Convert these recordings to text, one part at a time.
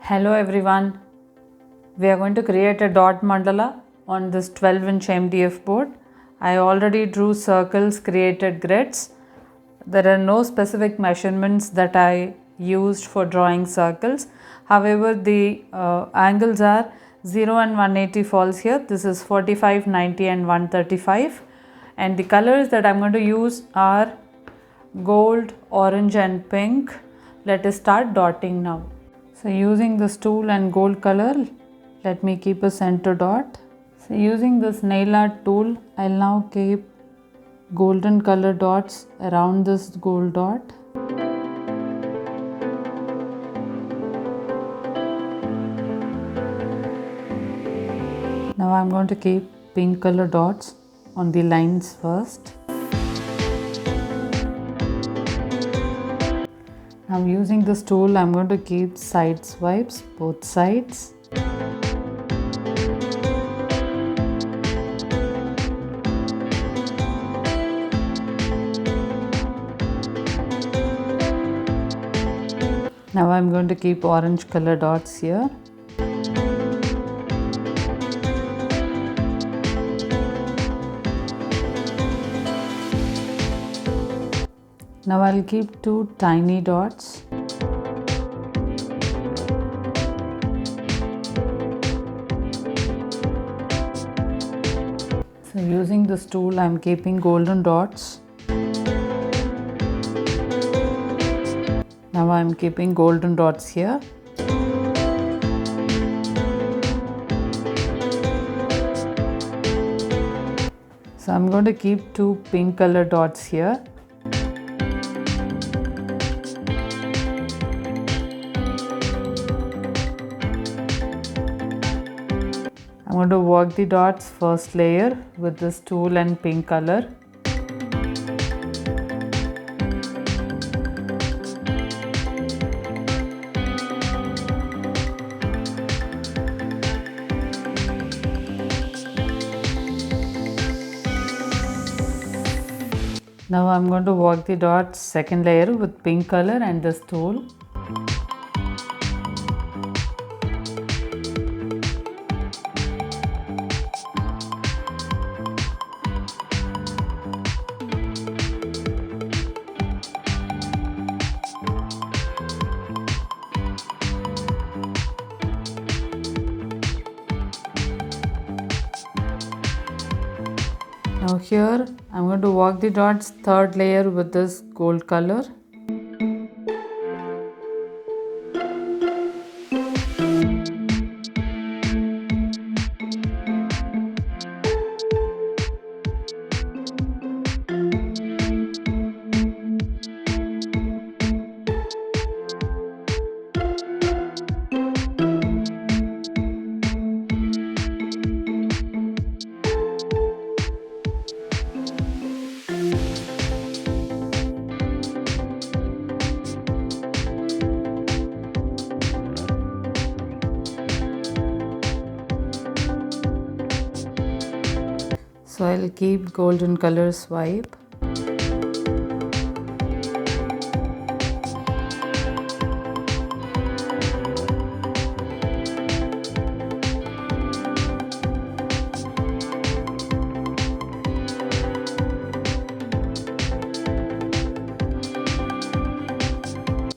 Hello everyone, we are going to create a dot mandala on this 12-inch MDF board. I already drew circles, created grids. There are no specific measurements that I used for drawing circles. However, the angles are 0 and 180 falls here. This is 45, 90 and 135. And the colors that I am going to use are gold, orange and pink. Let us start dotting now. So using this tool and gold color, let me keep a center dot. So using this nail art tool, I'll now keep golden color dots around this gold dot. Now I'm going to keep pink color dots on the lines first. Now using this tool, I'm going to keep side swipes, both sides. Now I'm going to keep orange color dots here. Now I'll keep two tiny dots. So using this tool, I'm keeping golden dots. Now I'm keeping golden dots here. So I'm going to keep two pink color dots here. I'm going to work the dots first layer with this tool and pink color. Now I'm going to work the dots second layer with pink color and this tool. Now here I'm going to work the dots third layer with this gold color. So I'll keep golden color swipe.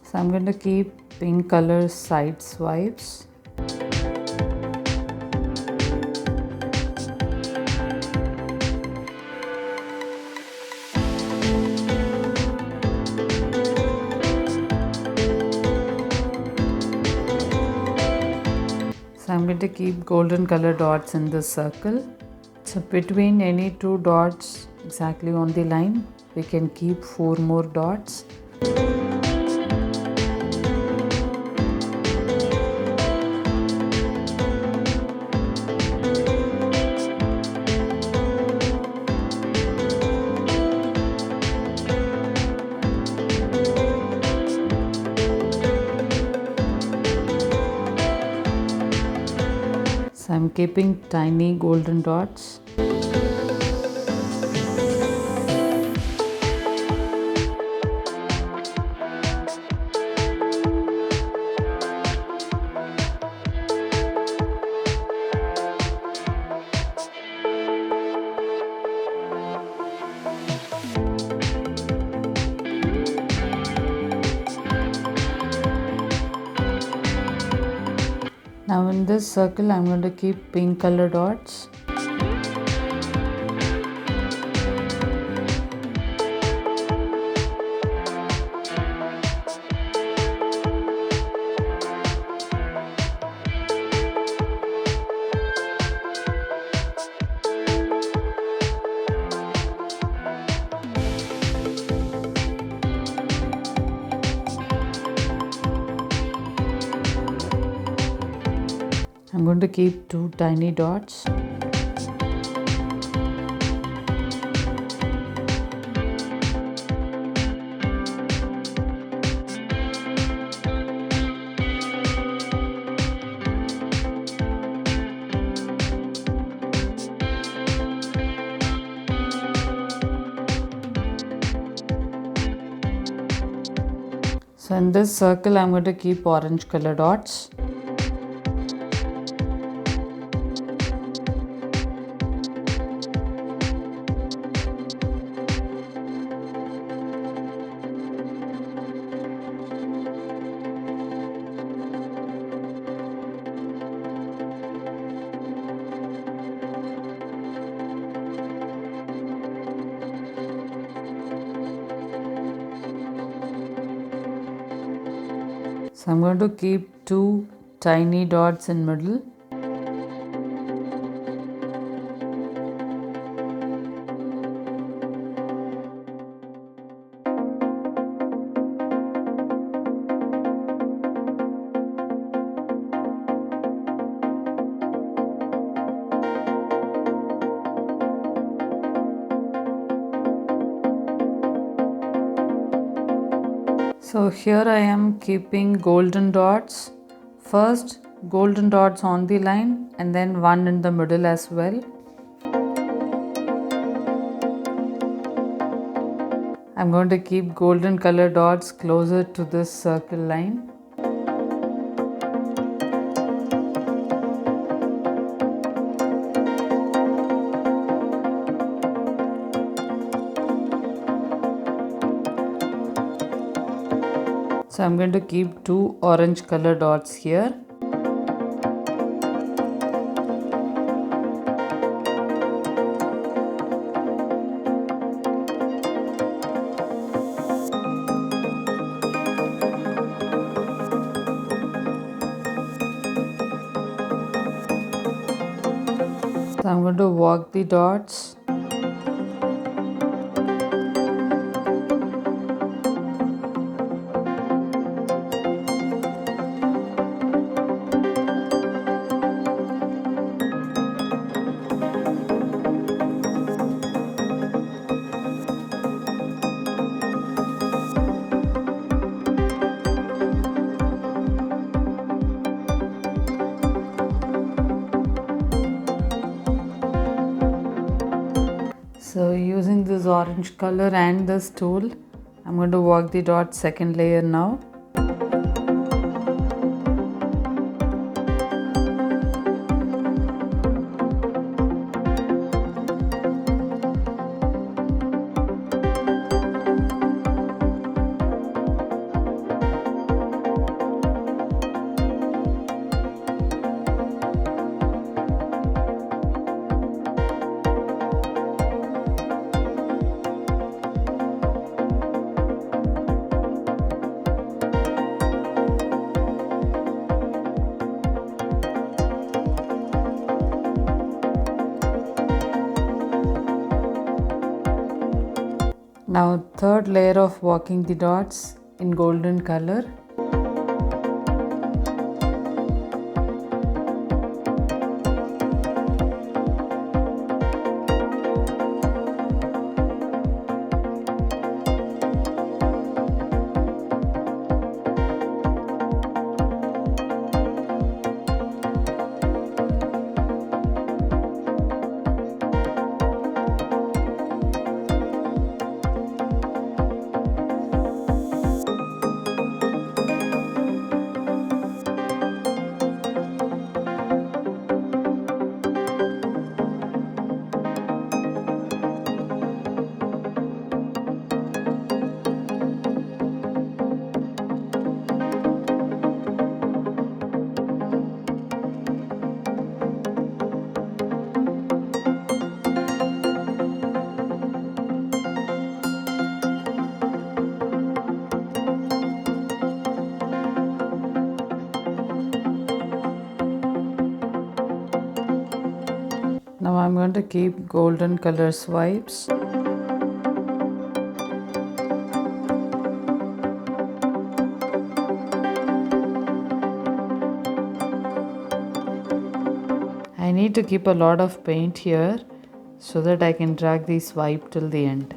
So I'm going to keep pink color side swipes. So I'm going to keep golden color dots in this circle. So between any two dots exactly on the line, we can keep 4 more dots. So I'm keeping tiny golden dots. in this circle I'm going to keep pink color dots. I'm going to keep 2 tiny dots. So in this circle I'm going to keep orange color dots. So I'm going to keep 2 tiny dots in middle. So here I am keeping golden dots. First golden dots on the line and then one in the middle as well. I'm going to keep golden color dots closer to this circle line. So I'm going to keep 2 orange color dots here. So I'm going to walk the dots. So using this orange color and this tool, I'm going to work the dot second layer now. Now third layer of walking the dots in golden color. going to keep golden color swipes. I need to keep a lot of paint here so that I can drag the swipe till the end.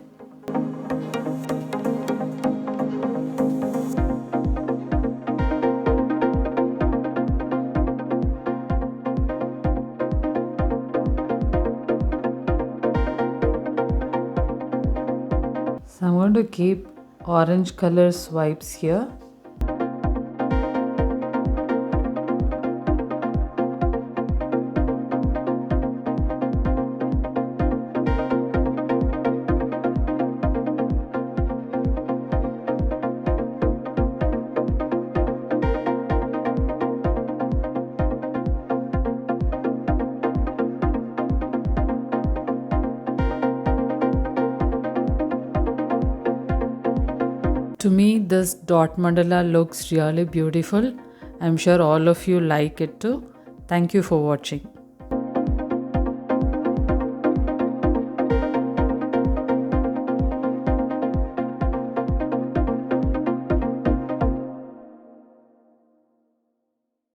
So I'm going to keep orange color swipes here. To me, this dot mandala looks really beautiful. I'm sure all of you like it too. Thank you for watching.